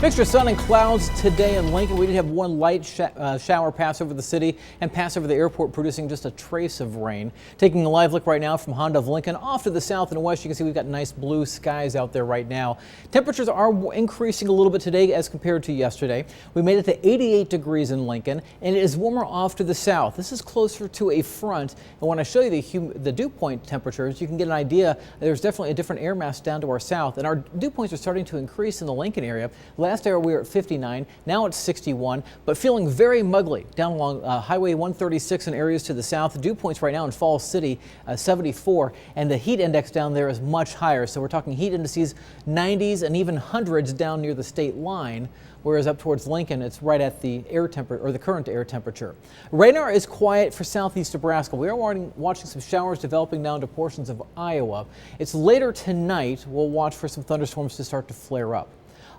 Mixture of sun and clouds today in Lincoln. We did have one light shower pass over the city and pass over the airport, producing just a trace of rain. Taking a live look right now from Honda of Lincoln off to the south and west, you can see we've got nice blue skies out there right now. Temperatures are increasing a little bit today as compared to yesterday. We made it to 88 degrees in Lincoln, and it is warmer off to the south. This is closer to a front, and when I show you the dew point temperatures, you can get an idea. There's definitely a different air mass down to our south, and our dew points are starting to increase in the Lincoln area. Last hour we were at 59, now it's 61, but feeling very muggly down along Highway 136 in areas to the south. The dew points right now in Falls City, 74, and the heat index down there is much higher. So we're talking heat indices 90s and even hundreds down near the state line, whereas up towards Lincoln, it's right at the air temperature or the current air temperature. Radar is quiet for southeast Nebraska. We are watching some showers developing down to portions of Iowa. It's later tonight. We'll watch for some thunderstorms to start to flare up.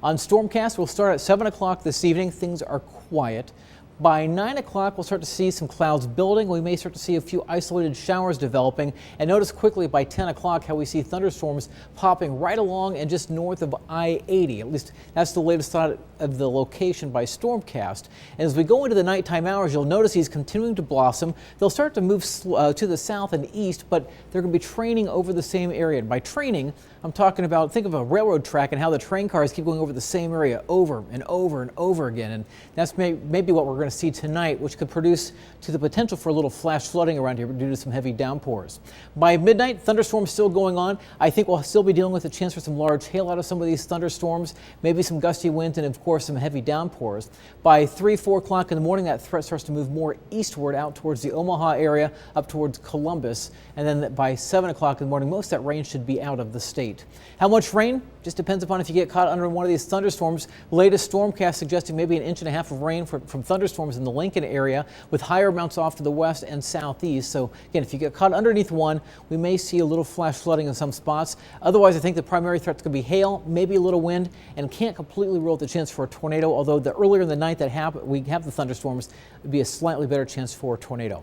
On Stormcast, we'll start at 7 o'clock this evening. Things are quiet. By 9 o'clock, we'll start to see some clouds building. We may start to see a few isolated showers developing. And notice quickly by 10 o'clock how we see thunderstorms popping right along and just north of I-80. At least that's the latest thought of the location by Stormcast. And as we go into the nighttime hours, you'll notice he's continuing to blossom. They'll start to move to the south and east, but they're going to be training over the same area. And by training, I'm talking about, think of a railroad track and how the train cars keep going over the same area over and over and over again. And that's maybe what we're going to see tonight, which could produce to the potential for a little flash flooding around here due to some heavy downpours. By midnight, thunderstorms still going on. I think we'll still be dealing with a chance for some large hail out of some of these thunderstorms, maybe some gusty winds, and of course some heavy downpours. By 3, 4 o'clock in the morning, that threat starts to move more eastward out towards the Omaha area, up towards Columbus, and then by 7 o'clock in the morning, most of that rain should be out of the state. How much rain? Just depends upon if you get caught under one of these thunderstorms. Latest Stormcast suggesting maybe 1.5 inches of rain from thunderstorms in the Lincoln area, with higher amounts off to the west and southeast. So again, if you get caught underneath one, we may see a little flash flooding in some spots. Otherwise, I think the primary threat's going to be hail, maybe a little wind, and can't completely rule out the chance for a tornado, although the earlier in the night that we have the thunderstorms, it would be a slightly better chance for a tornado.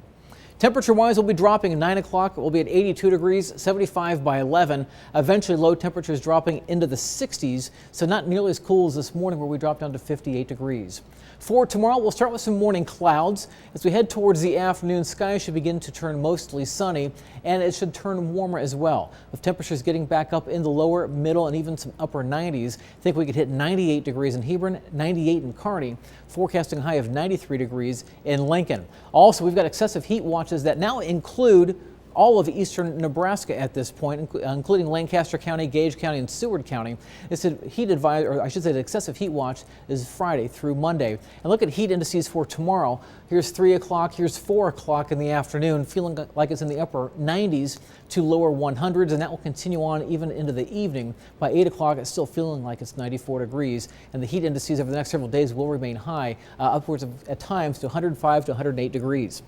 Temperature-wise, we'll be dropping at 9 o'clock. We'll be at 82 degrees, 75 by 11. Eventually, low temperatures dropping into the 60s, so not nearly as cool as this morning where we dropped down to 58 degrees. For tomorrow, we'll start with some morning clouds. As we head towards the afternoon, skies should begin to turn mostly sunny, and it should turn warmer as well, with temperatures getting back up in the lower, middle, and even some upper 90s. I think we could hit 98 degrees in Hebron, 98 in Kearney, forecasting a high of 93 degrees in Lincoln. Also, we've got excessive heat watches that now include all of eastern Nebraska at this point, including Lancaster County, Gage County, and Seward County. It's a heat advisory, or I should say the excessive heat watch is Friday through Monday. And look at heat indices for tomorrow. Here's 3 o'clock, here's 4 o'clock in the afternoon, feeling like it's in the upper 90s to lower 100s, and that will continue on even into the evening. By 8 o'clock, it's still feeling like it's 94 degrees, and the heat indices over the next several days will remain high, upwards of, at times, to 105 to 108 degrees.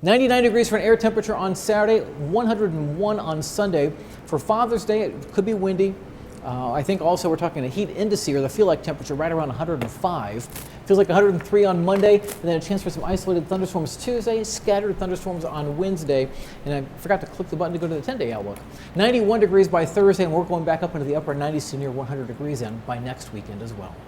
99 degrees for an air temperature on Saturday, 101 on Sunday. For Father's Day, it could be windy. I think also we're talking a heat index or the feel-like temperature right around 105. Feels like 103 on Monday, and then a chance for some isolated thunderstorms Tuesday, scattered thunderstorms on Wednesday, and I forgot to click the button to go to the 10-day outlook. 91 degrees by Thursday, and we're going back up into the upper 90s to near 100 degrees in by next weekend as well.